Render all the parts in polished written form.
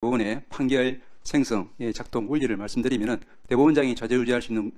대법원의 판결 생성의 작동 원리를 말씀드리면은 대법원장이 좌지우지할 수 있는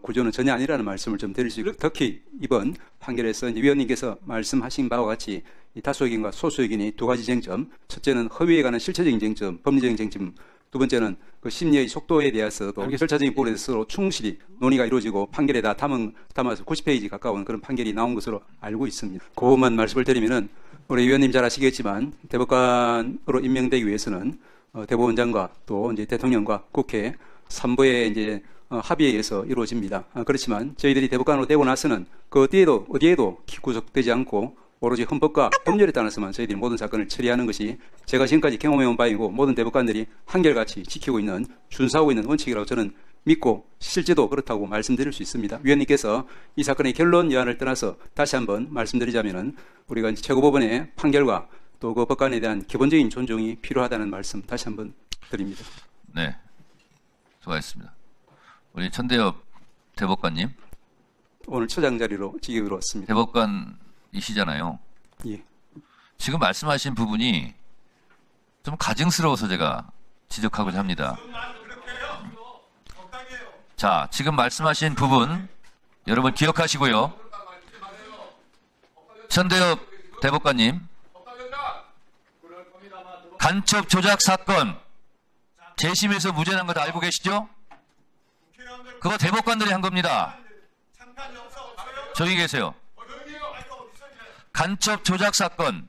구조는 전혀 아니라는 말씀을 좀 드릴 수 있고, 특히 이번 판결에서 이제 위원님께서 말씀하신 바와 같이 이 다수의견과 소수의견이 두 가지 쟁점, 첫째는 허위에 관한 실체적인 쟁점, 법리적인 쟁점, 두 번째는 그 심리의 속도에 대해서도 절차적인 부분에 대해서 충실히 논의가 이루어지고 판결에 다 담아서 90페이지 가까운 그런 판결이 나온 것으로 알고 있습니다. 그것만 말씀을 드리면은 우리 위원님 잘 아시겠지만 대법관으로 임명되기 위해서는 대법원장과 또 이제 대통령과 국회 3부의 이제 합의에 의해서 이루어집니다. 그렇지만 저희들이 대법관으로 되고 나서는 그 어디에도 구속되지 않고 오로지 헌법과 법률에 따라서만 저희들이 모든 사건을 처리하는 것이 제가 지금까지 경험해온 바이고 모든 대법관들이 한결같이 지키고 있는, 준수하고 있는 원칙이라고 저는 믿고 실제도 그렇다고 말씀드릴 수 있습니다. 위원님께서 이 사건의 결론 여하를 떠나서 다시 한번 말씀드리자면은 우리가 이제 최고법원의 판결과 또 그 법관에 대한 기본적인 존중이 필요하다는 말씀 다시 한번 드립니다. 네, 수고하셨습니다. 우리 천대엽 대법관님. 오늘 처장 자리로 지기로 왔습니다. 대법관이시잖아요. 예. 지금 말씀하신 부분이 좀 가증스러워서 제가 지적하고자 합니다. 자, 지금 말씀하신 부분 여러분 기억하시고요. 천대엽 대법관님, 간첩 조작 사건 재심에서 무죄 난 거 다 알고 계시죠? 그거 대법관들이 한 겁니다. 저기 계세요. 간첩 조작 사건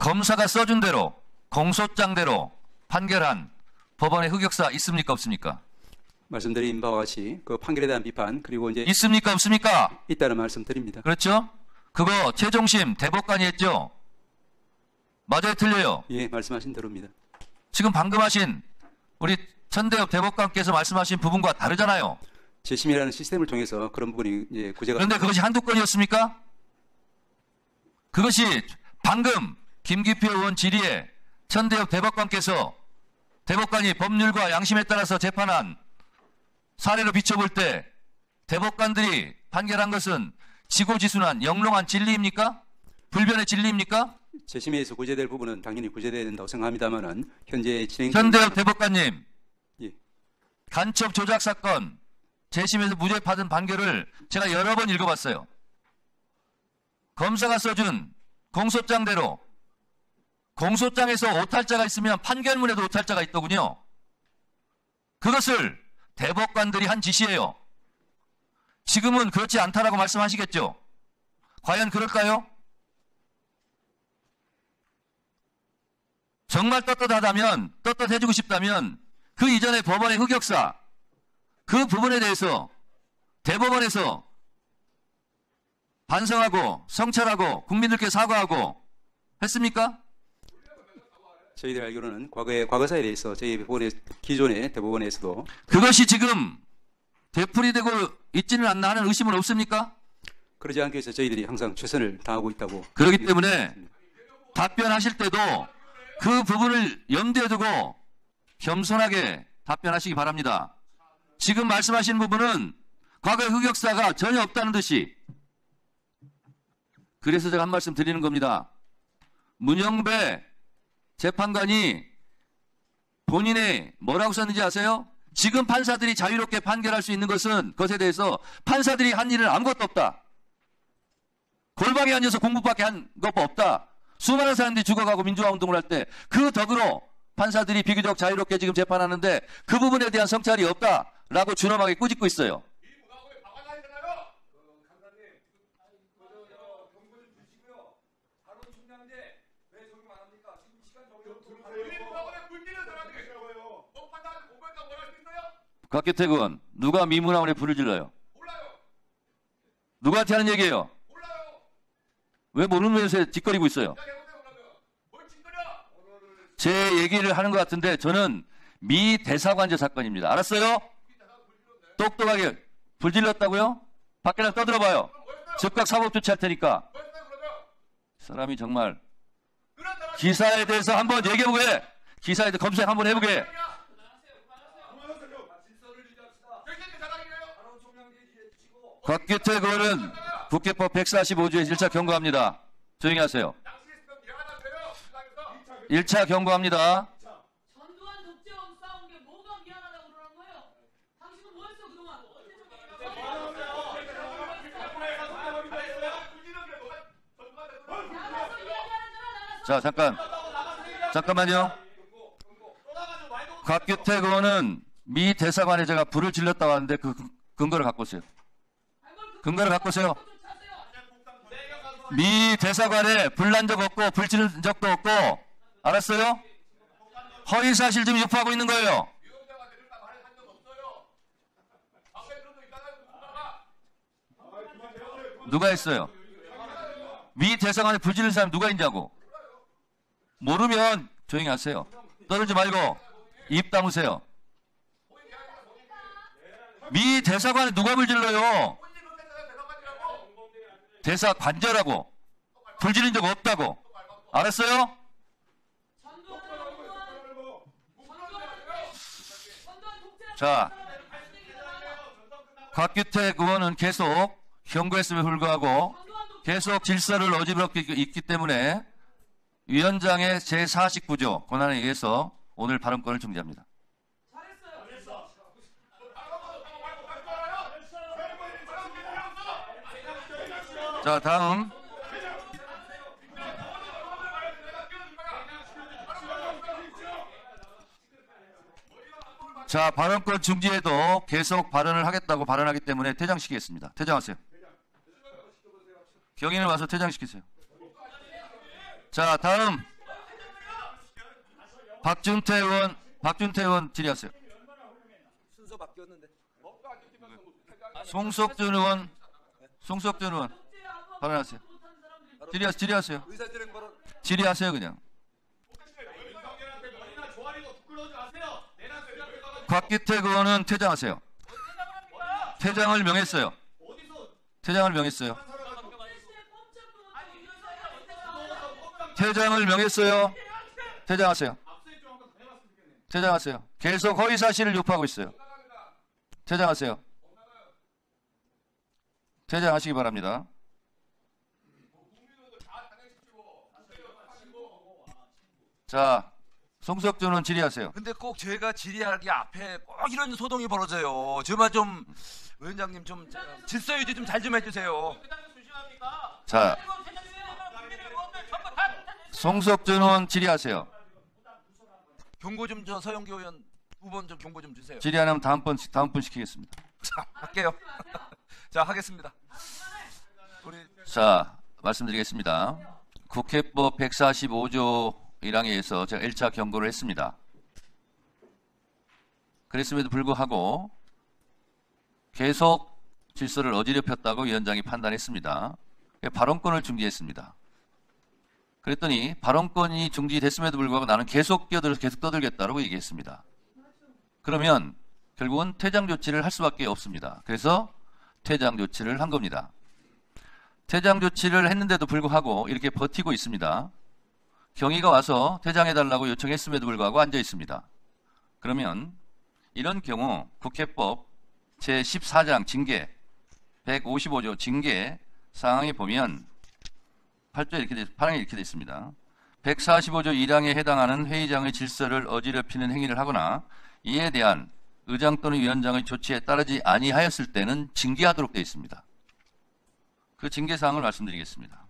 검사가 써준 대로 공소장대로 판결한 법원의 흑역사 있습니까 없습니까? 말씀드린 바와 같이 그 판결에 대한 비판 그리고 이제 있습니까 없습니까? 있다는 말씀드립니다. 그렇죠? 그거 최종심 대법관이 했죠? 맞아요 틀려요? 예, 말씀하신 대로입니다. 지금 방금 하신 우리 천대엽 대법관께서 말씀하신 부분과 다르잖아요. 재심이라는 시스템을 통해서 그런 부분이 이제 구제가. 그런데 그것이 한두 건이었습니까? 그것이 방금 김기표 의원 질의에 천대엽 대법관께서 대법관이 법률과 양심에 따라서 재판한 사례로 비춰볼 때 대법관들이 판결한 것은 지고지순한 영롱한 진리입니까? 불변의 진리입니까? 재심에서 구제될 부분은 당연히 구제돼야 된다고 생각합니다만은 현재 진행. 천대엽 대법관님, 예. 간첩 조작 사건 재심에서 무죄 받은 판결을 제가 여러 번 읽어봤어요. 검사가 써준 공소장대로 공소장에서 오탈자가 있으면 판결문에도 오탈자가 있더군요. 그것을 대법관들이 한 짓이에요. 지금은 그렇지 않다라고 말씀하시겠죠? 과연 그럴까요? 정말 떳떳하다면, 떳떳해주고 싶다면 그 이전의 법원의 흑역사, 그 부분에 대해서 대법원에서 반성하고 성찰하고 국민들께 사과하고 했습니까? 저희들 알기로는 과거사에 대해서 저희 기존의 대법원에서도 그것이 지금 되풀이되고 있지는 않나 하는 의심은 없습니까? 그러지 않기 위해서 저희들이 항상 최선을 다하고 있다고. 그렇기 때문에 답변하실 때도 그 부분을 염두에 두고 겸손하게 답변하시기 바랍니다. 지금 말씀하신 부분은 과거의 흑역사가 전혀 없다는 듯이. 그래서 제가 한 말씀 드리는 겁니다. 문영배 재판관이 본인의 뭐라고 썼는지 아세요? 지금 판사들이 자유롭게 판결할 수 있는 것에 대해서 판사들이 한 일은 아무것도 없다. 골방에 앉아서 공부밖에 한 것 없다. 수많은 사람들이 죽어가고 민주화 운동을 할 때 그 덕으로 판사들이 비교적 자유롭게 지금 재판하는데 그 부분에 대한 성찰이 없다라고 준엄하게 꾸짖고 있어요. 곽규택 의원, 누가 미문화원에 불을 질러요? 누구한테 하는 얘기예요? 왜 모르면서 뒷거리고 있어요? 제 얘기를 하는 것 같은데 저는 미 대사관제 사건입니다. 알았어요? 똑똑하게 불질렀다고요? 밖에 나가 떠들어봐요. 즉각 사법 조치할 테니까. 사람이 정말 기사에 대해서 한번 얘기해보게. 기사에 대해서 검색 한번 해보게. 곽규택 의원은 국회법 145조에 1차 경고합니다. 조용히 하세요. 1차 경고합니다. 자, 잠깐만요. 곽규택 의원은 미 대사관에 제가 불을 질렀다고 하는데 그 근거를 갖고 오세요. 근거를 갖고 오세요. 미 대사관에 불 난 적 없고 불 지른 적도 없고, 알았어요? 허위사실 지금 유포하고 있는 거예요. 누가 했어요? 미 대사관에 불 지른 사람 누가 있냐고. 모르면 조용히 하세요. 떠들지 말고 입 다무세요. 미 대사관에 누가 불 질러요? 대사 관저라고. 불 지른 적 없다고. 알았어요? 자, 곽규택 의원은 계속 경고했음에 불구하고 계속 질서를 어지럽게 있기 때문에 위원장의 제49조 권한에 의해서 오늘 발언권을 중지합니다. 자, 다음. 자, 발언권 중지에도 계속 발언을 하겠다고 발언하기 때문에 퇴장시키겠습니다. 퇴장하세요. 경위를 와서 퇴장시키세요. 자, 다음. 박준태 의원 질의하세요. 순서 바뀌었는데. 송석준 의원 발언하세요. 질의하세요. 의사진행 발언. 질의하세요, 그냥. 곽규택 의원은 퇴장하세요. 퇴장을 명했어요. 퇴장을 명했어요. 퇴장을 명했어요. 퇴장하세요. 퇴장하세요. 계속 허위사실을 유포하고 있어요. 퇴장하세요. 퇴장하시기 바랍니다. 자, 송석준은 질의하세요. 근데 꼭 제가 질의하기 앞에 꼭 이런 소동이 벌어져요. 정말 좀 위원장님 좀 질서 유지 좀 잘 좀 해주세요. 자, 송석준 의원 질의하세요. 경고 좀 저 서영교 의원 2번 좀 경고 좀 주세요. 질의 안 하면 다음 분 시키겠습니다. 자, 할게요. 자, 하겠습니다. 우리 자, 말씀드리겠습니다. 국회법 145조 1항에 의해서 제가 1차 경고를 했습니다. 그랬음에도 불구하고 계속 질서를 어지럽혔다고 위원장이 판단했습니다. 발언권을 중지했습니다. 그랬더니 발언권이 중지됐음에도 불구하고 나는 계속 끼어들어서 계속 떠들겠다고 얘기했습니다. 그러면 결국은 퇴장 조치를 할 수밖에 없습니다. 그래서 퇴장 조치를 한 겁니다. 퇴장 조치를 했는데도 불구하고 이렇게 버티고 있습니다. 경위가 와서 퇴장해달라고 요청했음에도 불구하고 앉아 있습니다. 그러면 이런 경우 국회법 제14장 징계 155조 징계 사항에 보면 8조에 8항에 이렇게 되어 있습니다. 145조 1항에 해당하는 회의장의 질서를 어지럽히는 행위를 하거나 이에 대한 의장 또는 위원장의 조치에 따르지 아니하였을 때는 징계하도록 되어 있습니다. 그 징계 사항을 말씀드리겠습니다.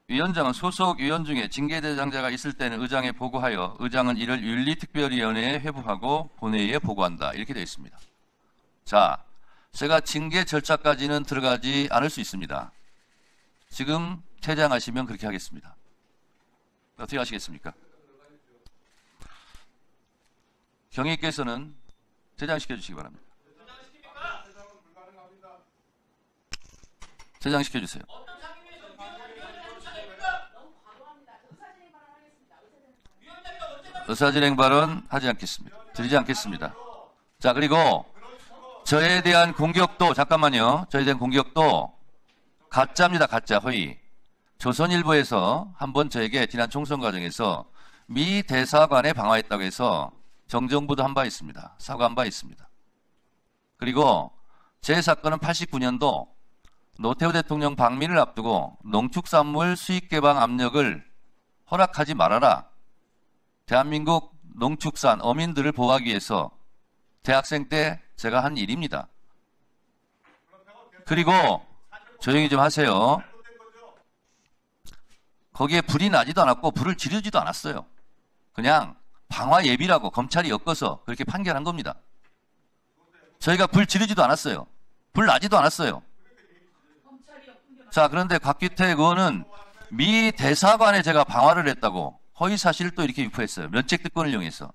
위원장은 소속 위원 중에 징계 대상자가 있을 때는 의장에 보고하여 의장은 이를 윤리특별위원회에 회부하고 본회의에 보고한다. 이렇게 되어 있습니다. 자, 제가 징계 절차까지는 들어가지 않을 수 있습니다. 지금 퇴장하시면 그렇게 하겠습니다. 어떻게 하시겠습니까? 경위께서는 퇴장시켜 주시기 바랍니다. 퇴장시켜 주세요. 의사진행 발언 하지 않겠습니다. 드리지 않겠습니다. 자, 그리고 저에 대한 공격도 잠깐만요. 저에 대한 공격도 가짜입니다. 가짜 허위. 조선일보에서 한번 저에게 지난 총선 과정에서 미 대사관에 방화했다고 해서 정정보도 한 바 있습니다. 사과한 바 있습니다. 그리고 제 사건은 89년도 노태우 대통령 방미를 앞두고 농축산물 수입 개방 압력을 허락하지 말아라. 대한민국 농축산 어민들을 보호하기 위해서 대학생 때 제가 한 일입니다. 그리고 조용히 좀 하세요. 거기에 불이 나지도 않았고 불을 지르지도 않았어요. 그냥 방화 예비라고 검찰이 엮어서 그렇게 판결한 겁니다. 저희가 불 지르지도 않았어요. 불 나지도 않았어요. 자, 그런데 곽규택 의원은 미 대사관에 제가 방화를 했다고 허위 사실을 또 이렇게 유포했어요. 면책특권을 이용해서.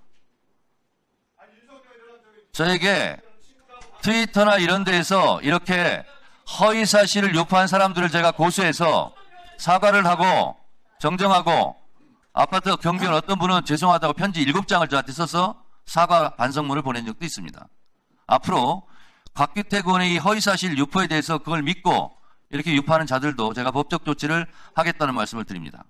저에게 트위터나 이런 데에서 이렇게 허위 사실을 유포한 사람들을 제가 고소해서 사과를 하고 정정하고 아파트 경비원 어떤 분은 죄송하다고 편지 7장을 저한테 써서 사과 반성문을 보낸 적도 있습니다. 앞으로 곽규택 의원의 이 허위사실 유포에 대해서 그걸 믿고 이렇게 유포하는 자들도 제가 법적 조치를 하겠다는 말씀을 드립니다.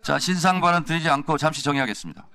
자, 신상 발언 드리지 않고 잠시 정의하겠습니다.